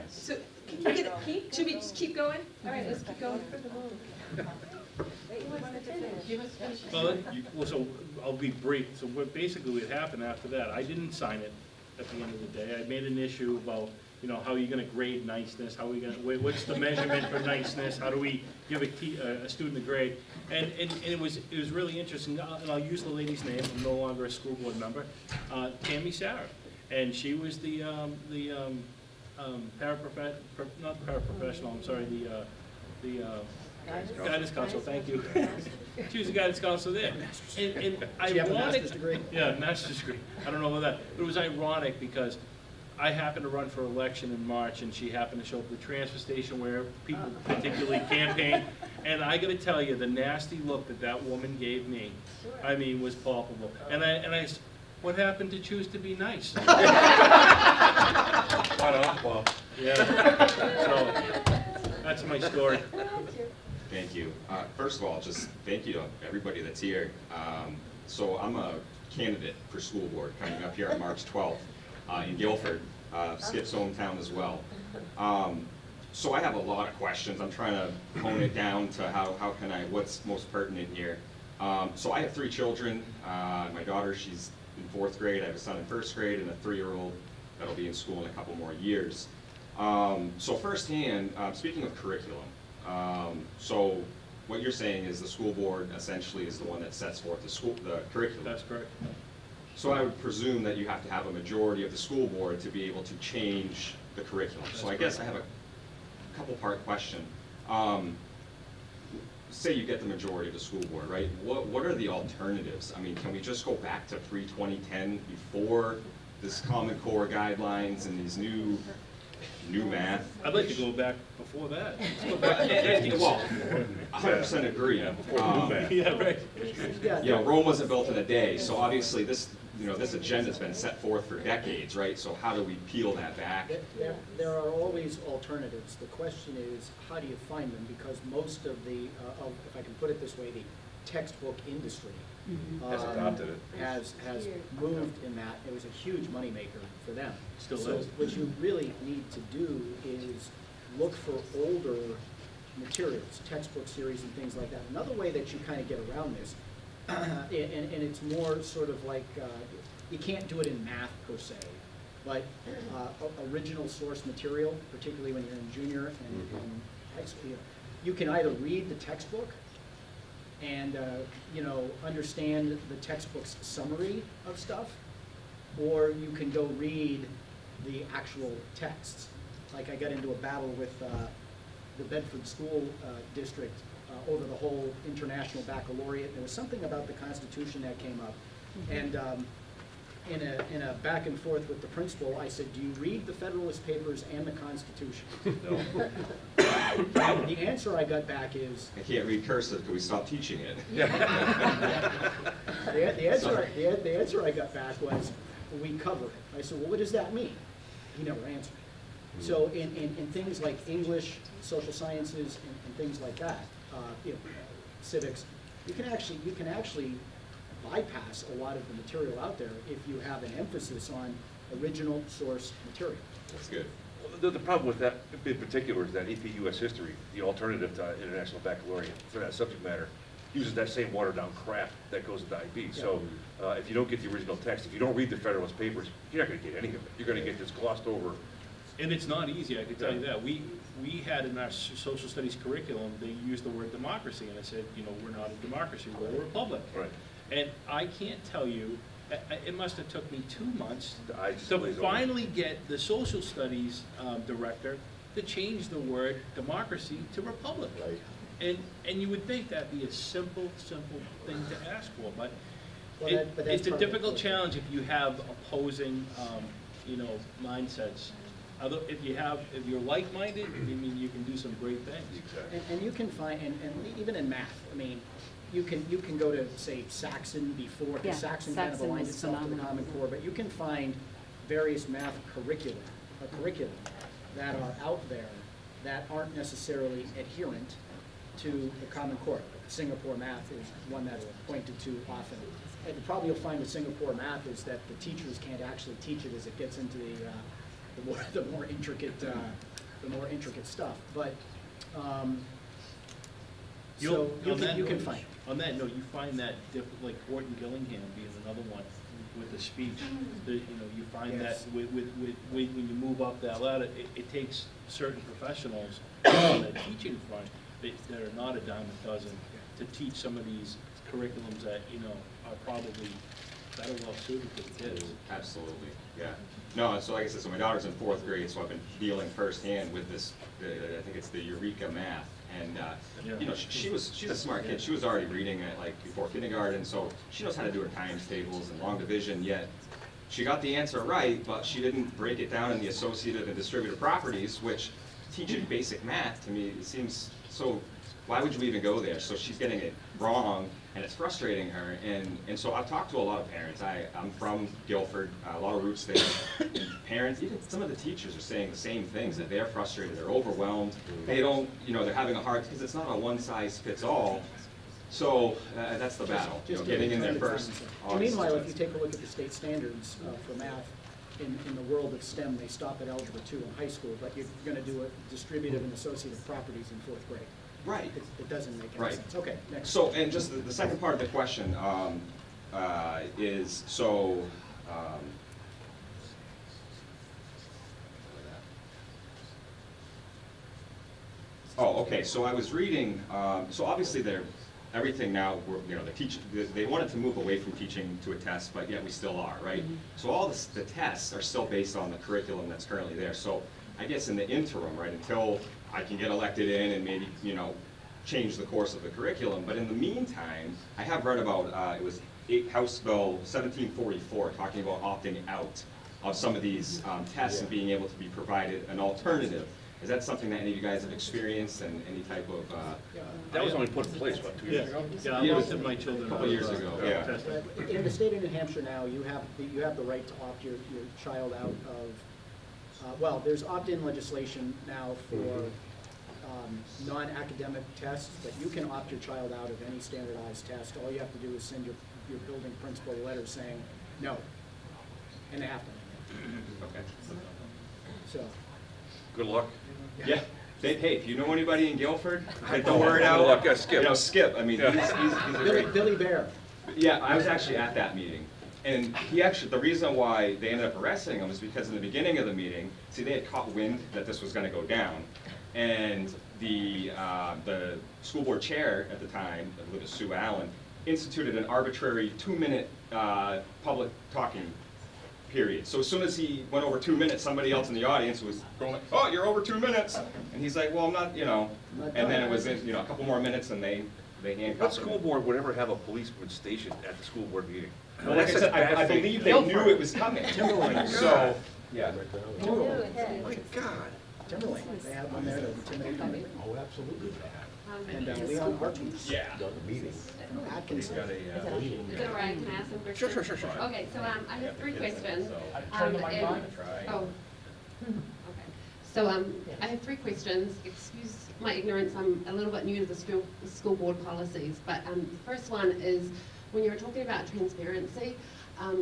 So can you get, should we just keep going? All right, let's keep going. Well, so I'll be brief. So what basically what happened after that, I didn't sign it at the end of the day. I made an issue about, you know, how are you going to grade niceness? How are we going to, what's the measurement for niceness? How do we give a student a grade? And it was really interesting. And I'll use the lady's name. I'm no longer a school board member. Tammy Sarah, and she was the not paraprofessional. I'm sorry, the guidance counselor. Thank you. She was the guidance counselor there. And ironic, yeah, master's degree. I don't know about that. But it was ironic because I happened to run for election in March, and she happened to show up at the transfer station where people particularly campaign. And I got to tell you, the nasty look that woman gave me, I mean, was palpable. And I said, what happened to choose to be nice? Well, yeah. So that's my story. Thank you. First of all, just thank you to everybody that's here. So I'm a candidate for school board coming up here on March 12th in Guilford, Skip's hometown as well. So I have a lot of questions. I'm trying to hone it down to what's most pertinent here. So I have 3 children. My daughter, she's in 4th grade. I have a son in 1st grade and a 3-year-old that'll be in school in a couple more years. So firsthand, speaking of curriculum, so what you're saying is the school board essentially is the one that sets forth the curriculum. That's correct. So I would presume that you have to have a majority of the school board to be able to change the curriculum. So I guess I have a couple-part question. Say you get the majority of the school board, right? What are the alternatives? I mean, can we just go back to pre-2010 before this Common Core guidelines and these new math? I'd like to go back before that. Well, 100% agree. Yeah, right. You know, Rome wasn't built in a day, so obviously this agenda's been set forth for decades, right? So how do we peel that back? There are always alternatives. The question is, how do you find them? Because most of the, if I can put it this way, the textbook industry has adopted it. Has moved in that. It was a huge moneymaker for them. Still so is. What you really need to do is look for older materials, textbook series and things like that. Another way that you kind of get around this, and it's more sort of like, you can't do it in math per se, but original source material, particularly when you're in junior and high school, you can either read the textbook and you know, understand the textbook's summary of stuff, or you can go read the actual texts. Like I got into a battle with the Bedford School District over the whole International Baccalaureate. There was something about the Constitution that came up, and in a back and forth with the principal, I said, "Do you read the Federalist Papers and the Constitution?" No. The answer I got back is, I can't read cursive. Can we stop teaching it? the answer I got back was, "We cover it." I said, "Well, what does that mean?" He never answered. So in things like English, social sciences, and things like that, you know, civics, you can actually bypass a lot of the material out there if you have an emphasis on original source material. That's good. The problem with that in particular is that AP US history, the alternative to International Baccalaureate for that subject matter, uses that same watered down crap that goes into IB. Yeah. So if you don't get the original text, if you don't read the Federalist Papers, you're not going to get any of it. You're going to get this glossed over. And it's not easy, I can tell you that. We had in our social studies curriculum, they used the word democracy, and I said, you know, we're not a democracy, we're a republic. Right. And I can't tell you, it must have took me 2 months to finally get the social studies director to change the word democracy to republic. Right. And you would think that'd be a simple thing to ask for, but, it's a difficult challenge if you have opposing, you know, mindsets. If you're like-minded, I mean, you can do some great things. Exactly. And you can find, and even in math, I mean, you can go to, say, Saxon before, because Saxon kind of aligned itself to the Common Core, but you can find various math curriculum that are out there that aren't necessarily adherent to the Common Core. Singapore math is one that are pointed to often. And the problem you'll find with Singapore math is that the teachers can't actually teach it as it gets into the the more intricate stuff. But so you can find it. On that note, you find that like Horton Gillingham being another one with the speech. You find Yes. that when you move up that ladder, it takes certain professionals on the teaching front that are not a dime a dozen to teach some of these curriculums that are probably better well suited for the kids. Absolutely, yeah. No, so like I said, so my daughter's in 4th grade, so I've been dealing firsthand with this, I think it's the Eureka math. And, she's a smart kid. She was already reading it like before kindergarten, so she knows how to do her times tables and long division, yet she got the answer right, but she didn't break it down in the associative and distributive properties, which teaching basic math, to me, it seems so, why would you even go there? So she's getting it wrong, and it's frustrating her. And so I've talked to a lot of parents. I'm from Guilford, a lot of roots there. And parents, even some of the teachers are saying the same things, that they're frustrated, they're overwhelmed. They don't, they're having a hard, because it's not a one-size-fits-all. So that's the battle, getting in there first. And meanwhile, if you take a look at the state standards for math, in the world of STEM, they stop at Algebra 2 in high school, but you're going to do a distributive and associative properties in 4th grade. Right. It doesn't make any sense. Okay, next. So, and just the second part of the question is, so, oh, okay, so I was reading, so obviously everything now, they wanted to move away from teaching to a test, but yet we still are, right? Mm-hmm. So all the tests are still based on the curriculum that's currently there. So I guess in the interim, right, until I can get elected in and maybe, change the course of the curriculum. But in the meantime, I have read about, it was House Bill 1744, talking about opting out of some of these tests and being able to be provided an alternative. Is that something that any of you guys have experienced and any type of? That was only put in place, what, 2 years ago? Yeah, I looked at my children a couple years ago. Yeah. In the state of New Hampshire now, you have the right to opt your child out of. Well, there's opt-in legislation now for non-academic tests, but you can opt your child out of any standardized test. All you have to do is send your building principal a letter saying no, and they have to. Okay. So. Good luck. Yeah. Hey, if you know anybody in Guilford, get the word out. Skip. Skip. I mean, he's a great. Billy Bear. Yeah, I was actually at that meeting. And the reason why they ended up arresting him is because in the beginning of the meeting, see, they had caught wind that this was going to go down. And the school board chair at the time, I believe it was Sue Allen, instituted an arbitrary 2-minute public talking period. So as soon as he went over 2 minutes, somebody else in the audience was going, oh, you're over 2 minutes. And he's like, well, I'm not, and then it was, a couple more minutes and they handcuffed him. What school board would ever have a policeman stationed at the school board meeting? Well, like I said, I believe they knew it was coming. So, yeah. Oh my God. Timberlake, they have one there to intimidate them. Oh, absolutely. And Leon Harkins. Yeah. Done the meeting. Atkinson. Got a, Is it all right? Can I ask some questions? Sure. Okay, so I have 3 questions. Turn the mic on. Oh. Okay. So I have 3 questions. Excuse my ignorance. I'm a little bit new to the school board policies. But the first one is when you were talking about transparency.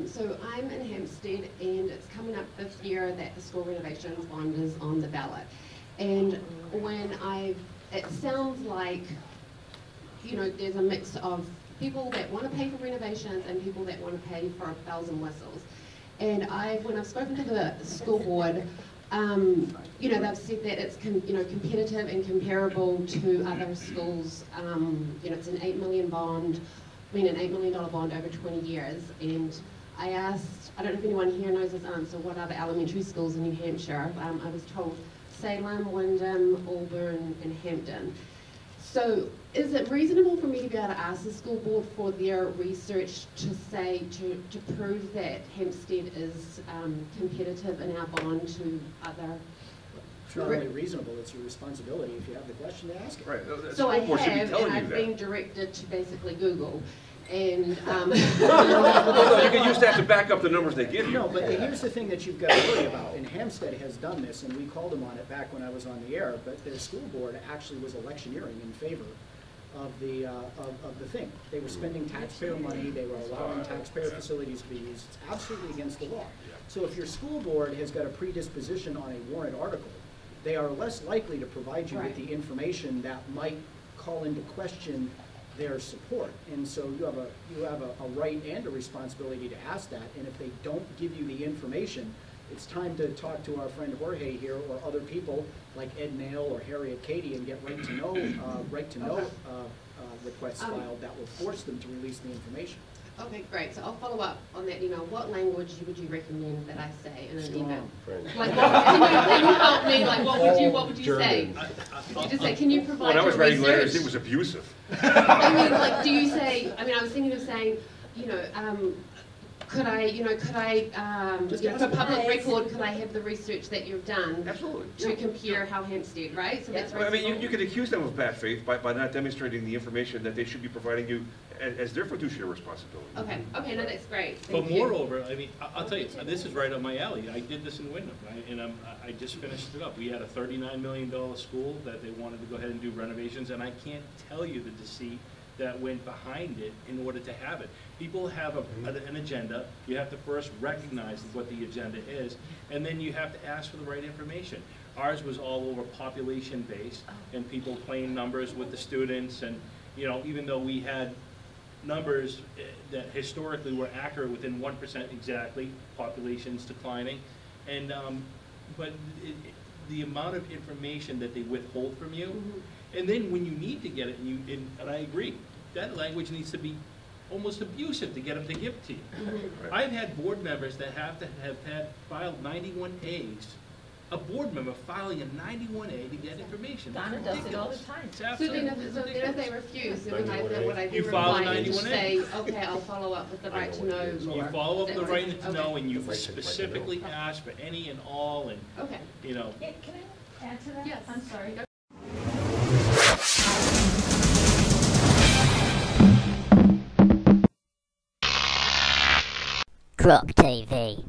So I'm in Hampstead, and it's coming up this year that the school renovations bond is on the ballot. And when it sounds like, there's a mix of people that want to pay for renovations and people that want to pay for bells and whistles. And when I've spoken to the school board, they've said that it's competitive and comparable to other schools. It's an $8 million bond. An $8 million bond over 20 years, and I asked, I don't know if anyone here knows this answer, what are the elementary schools in New Hampshire? I was told Salem, Wyndham, Auburn, and Hampton. So is it reasonable for me to be able to ask the school board for their research to prove that Hampstead is competitive in our bond to other? It's not only reasonable, it's your responsibility if you have the question to ask it. Right. So I have, and I've been directed to basically Google. And no, you can use that to back up the numbers they give you. No, but here's the thing that you've got to worry about, and Hampstead has done this, and we called them on it back when I was on the air, but their school board actually was electioneering in favor of the thing. They were spending taxpayer money, they were allowing taxpayer facilities to be used. It's absolutely against the law. So if your school board has got a predisposition on a warrant article, they are less likely to provide you with the information that might call into question their support. And so you have a right and a responsibility to ask that. And if they don't give you the information, it's time to talk to our friend Jorge here or other people like Ed Nail or Harriet Cady and get right to know requests filed that will force them to release the information. Okay, great. So I'll follow up on that email. What language would you recommend that I say in an email? Like, can you help me? Like, what would you say? Would you just say, can you provide When I was your writing letters, research? it was abusive. I mean, like, do you say? I mean, I was thinking of saying, you know, could I, for public record, could I have the research that you've done? Absolutely. To compare how Hampstead, right? So that's Well, I mean, reasonable. you could accuse them of bad faith by not demonstrating the information that they should be providing you as their fiduciary responsibility. Okay, no, that's great. But Thank you. moreover, I mean, I'll tell you, this is right up my alley. I did this in Wyndham, and I just finished it up. We had a $39 million school that they wanted to go ahead and do renovations, and I can't tell you the deceit that went behind it in order to have it. People have an agenda. You have to first recognize what the agenda is, and then you have to ask for the right information. Ours was all over population-based, and people playing numbers with the students, and even though we had numbers that historically were accurate within 1% exactly, population's declining, and but the amount of information that they withhold from you, and then when you need to get it, and I agree, that language needs to be almost abusive to get them to give it to you. I've had board members that have had filed 91As. A board member filing a 91A to get information. Donna does it all the time. It's So then absolutely if ridiculous. they refuse, then would I be You file a required to 91A. say, okay, I'll follow up with the right to know more? You follow up Is the that right to know, and you Okay. specifically ask for any and all, and, Okay. Can I add to that? Yes. I'm sorry. Croc TV.